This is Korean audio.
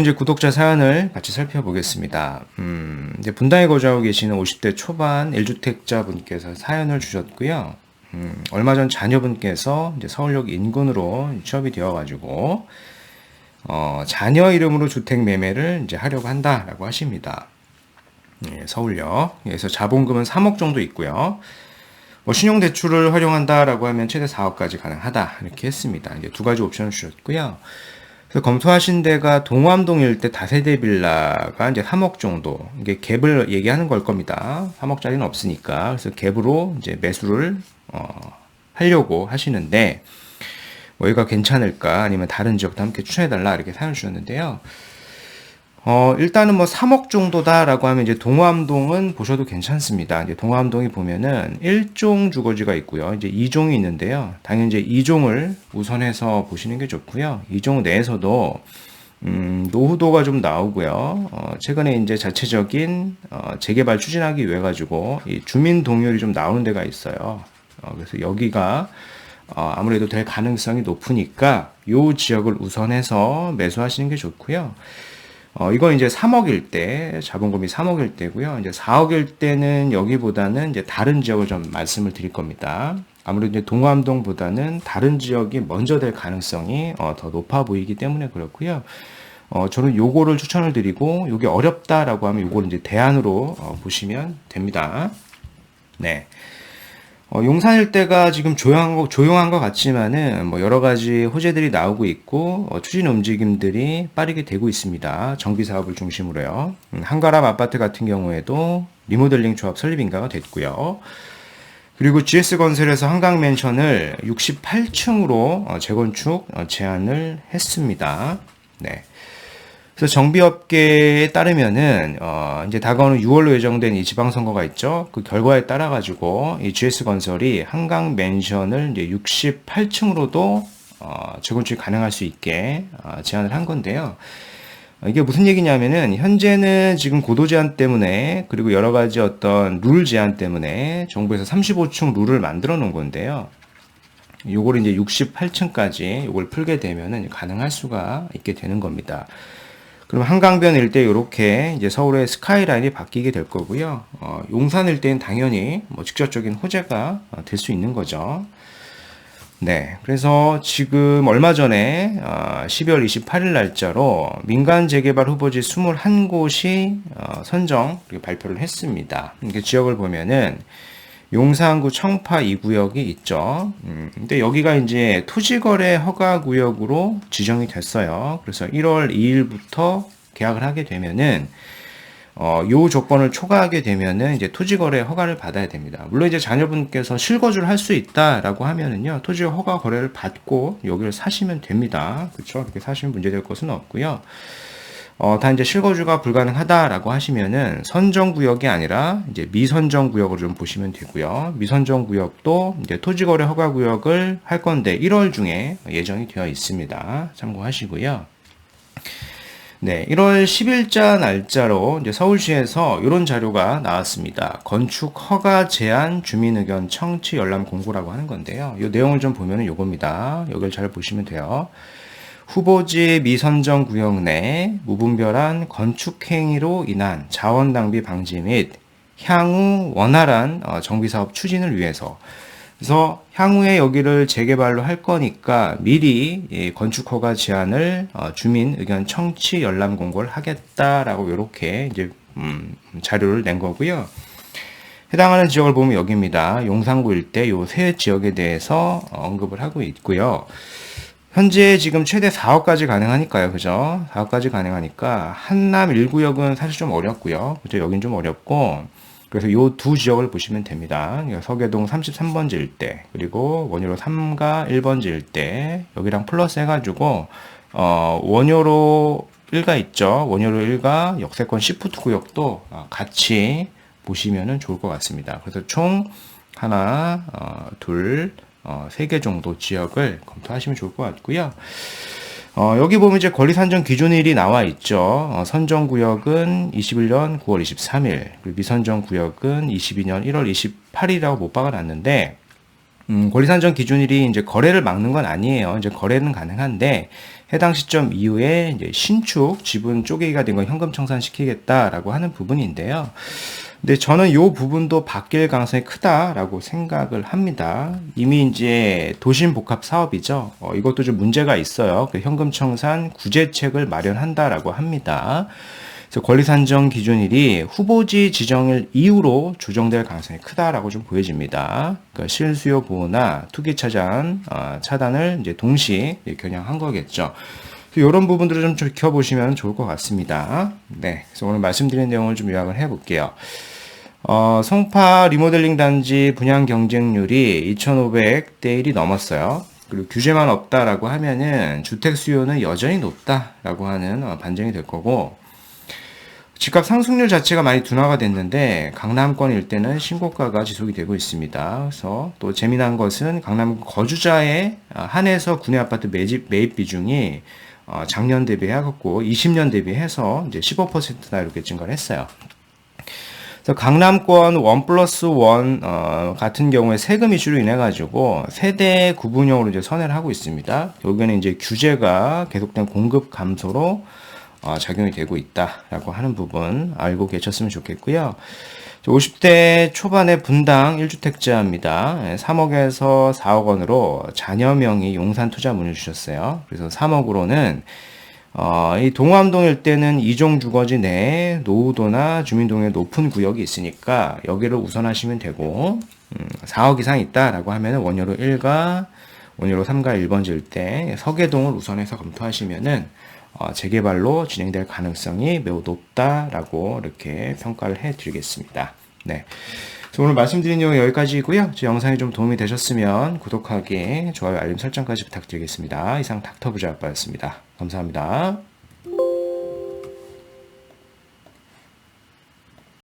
이제 구독자 사연을 같이 살펴보겠습니다. 이제 분당에 거주하고 계시는 50대 초반 1주택자 분께서 사연을 주셨고요. 얼마 전 자녀분께서 이제 서울역 인근으로 취업이 되어가지고, 자녀 이름으로 주택 매매를 이제 하려고 한다라고 하십니다. 예, 서울역. 그래서 자본금은 3억 정도 있고요. 신용대출을 활용한다라고 하면 최대 4억까지 가능하다. 이렇게 했습니다. 이제 두 가지 옵션을 주셨고요. 그래서 검토하신 데가 동암동 일대 다세대 빌라가 이제 3억 정도, 이게 갭을 얘기하는 걸 겁니다. 3억짜리는 없으니까. 그래서 갭으로 이제 매수를, 하려고 하시는데, 여기가 괜찮을까? 아니면 다른 지역도 함께 추천해달라? 이렇게 사연 주셨는데요. 일단은 3억 정도다라고 하면 이제 동암동은 보셔도 괜찮습니다. 이제 동암동이 보면은 1종 주거지가 있고요. 이제 2종이 있는데요. 당연히 이제 2종을 우선해서 보시는 게 좋고요. 2종 내에서도 노후도가 좀 나오고요. 최근에 이제 자체적인 재개발 추진하기 위해 가지고 이 주민 동률이 좀 나오는 데가 있어요. 그래서 여기가 아무래도 될 가능성이 높으니까 요 지역을 우선해서 매수하시는 게 좋고요. 이건 이제 3억일 때, 자본금이 3억일 때고요. 이제 4억일 때는 여기보다는 이제 다른 지역을 좀 말씀을 드릴 겁니다. 아무래도 이제 동암동보다는 다른 지역이 먼저 될 가능성이 더 높아 보이기 때문에 그렇고요. 저는 요거를 추천을 드리고, 요게 어렵다라고 하면 요거를 이제 대안으로 보시면 됩니다. 네. 용산 일대가 지금 조용한 것 같지만은 여러 가지 호재들이 나오고 있고 추진 움직임들이 빠르게 되고 있습니다. 정비 사업을 중심으로요. 한가람 아파트 같은 경우에도 리모델링 조합 설립 인가가 됐고요. 그리고 GS건설에서 한강맨션을 68층으로 재건축 제안을 했습니다. 네. 그래서 정비업계에 따르면은 이제 다가오는 6월로 예정된 이 지방선거가 있죠. 그 결과에 따라 가지고 이 GS건설이 한강 맨션을 이제 68층으로도 재건축이 가능할 수 있게 제안을 한 건데요. 이게 무슨 얘기냐면은 현재는 지금 고도 제한 때문에 그리고 여러 가지 어떤 룰 제한 때문에 정부에서 35층 룰을 만들어 놓은 건데요. 요걸 이제 68층까지 요걸 풀게 되면은 가능할 수가 있게 되는 겁니다. 그럼 한강변 일대 이렇게 이제 서울의 스카이라인이 바뀌게 될 거고요. 용산 일대는 당연히 직접적인 호재가 될 수 있는 거죠. 네. 그래서 지금 얼마 전에 12월 28일 날짜로 민간 재개발 후보지 21곳이 선정 그리고 발표를 했습니다. 이렇게 지역을 보면은 용산구 청파 2구역이 있죠. 근데 여기가 이제 토지거래 허가구역으로 지정이 됐어요. 그래서 1월 2일부터 계약을 하게 되면은, 요 조건을 초과하게 되면은 이제 토지거래 허가를 받아야 됩니다. 물론 이제 자녀분께서 실거주를 할 수 있다라고 하면은요, 토지 허가 거래를 받고 여기를 사시면 됩니다. 그렇죠? 그렇게 사시면 문제될 것은 없고요. 다 이제 실거주가 불가능하다라고 하시면은 선정구역이 아니라 이제 미선정구역으로 좀 보시면 되고요. 미선정구역도 이제 토지거래 허가구역을 할 건데 1월 중에 예정이 되어 있습니다. 참고하시고요. 네, 1월 10일자 날짜로 이제 서울시에서 이런 자료가 나왔습니다. 건축 허가 제한 주민 의견 청취 열람 공고라고 하는 건데요. 이 내용을 좀 보면은 요겁니다. 여기를 잘 보시면 돼요. 후보지 미선정 구역 내 무분별한 건축 행위로 인한 자원 낭비 방지 및 향후 원활한 정비 사업 추진을 위해서, 그래서 향후에 여기를 재개발로 할 거니까 미리 건축 허가 제한을 주민 의견 청취 열람 공고를 하겠다라고 이렇게 이제 자료를 낸 거고요. 해당하는 지역을 보면 여기입니다. 용산구 일대 요 세 지역에 대해서 언급을 하고 있고요. 현재 지금 최대 4억까지 가능하니까요. 그죠? 4억까지 가능하니까 한남 1구역은 사실 좀 어렵고요. 그죠? 여긴 좀 어렵고, 그래서 요 두 지역을 보시면 됩니다. 서계동 33번지 일대, 그리고 원효로 3가 1번지 일대, 여기랑 플러스 해가지고, 원효로 1가 있죠. 원효로 1가 역세권 시프트 구역도 같이 보시면 좋을 것 같습니다. 그래서 총 하나, 둘, 3개 정도 지역을 검토하시면 좋을 것 같고요. 여기 보면 이제 권리 산정 기준일이 나와 있죠. 선정 구역은 21년 9월 23일, 그리고 미선정 구역은 22년 1월 28일이라고 못 박아놨는데, 권리 산정 기준일이 이제 거래를 막는 건 아니에요. 이제 거래는 가능한데, 해당 시점 이후에 이제 신축 지분 쪼개기가 된 건 현금 청산시키겠다라고 하는 부분인데요. 근데 저는 이 부분도 바뀔 가능성이 크다라고 생각을 합니다. 이미 이제 도심 복합 사업이죠. 이것도 좀 문제가 있어요. 그 현금 청산 구제책을 마련한다라고 합니다. 그래서 권리 산정 기준일이 후보지 지정일 이후로 조정될 가능성이 크다라고 좀 보여집니다. 그러니까 실수요 보호나 투기 차단을 이제 동시 겨냥한 거겠죠. 이런 부분들을 좀 지켜보시면 좋을 것 같습니다. 네, 그래서 오늘 말씀드린 내용을 좀 요약을 해볼게요. 성파 리모델링 단지 분양 경쟁률이 2,500대 1이 넘었어요. 그리고 규제만 없다라고 하면은 주택 수요는 여전히 높다라고 하는 반증이 될 거고, 집값 상승률 자체가 많이 둔화가 됐는데 강남권 일대는 신고가가 지속이 되고 있습니다. 그래서 또 재미난 것은 강남 거주자에 한해서 구내 아파트 매입 비중이 작년 대비해갖고 20년 대비해서 이제 15%나 이렇게 증가를 했어요. 그래서 강남권 1+1 같은 경우에 세금 이슈로 인해 가지고 세대 구분형으로 이제 선회를 하고 있습니다. 여기는 이제 규제가 계속된 공급 감소로 작용이 되고 있다라고 하는 부분 알고 계셨으면 좋겠고요. 50대 초반의 분당 1주택자입니다. 3억에서 4억 원으로 자녀 명의 용산 투자 문을 주셨어요. 그래서 3억으로는 이 동암동 일대는 이종 주거지 내에 노후도나 주민등록의 높은 구역이 있으니까 여기를 우선하시면 되고, 4억 이상 있다라고 하면 원효로 1가, 원효로 3가 1번지 일대 서계동을 우선해서 검토하시면은 재개발로 진행될 가능성이 매우 높다라고 이렇게 평가를 해드리겠습니다. 네. 오늘 말씀드린 내용 여기까지이고요. 제 영상이 좀 도움이 되셨으면 구독하기, 좋아요, 알림 설정까지 부탁드리겠습니다. 이상 닥터부자아빠였습니다. 감사합니다.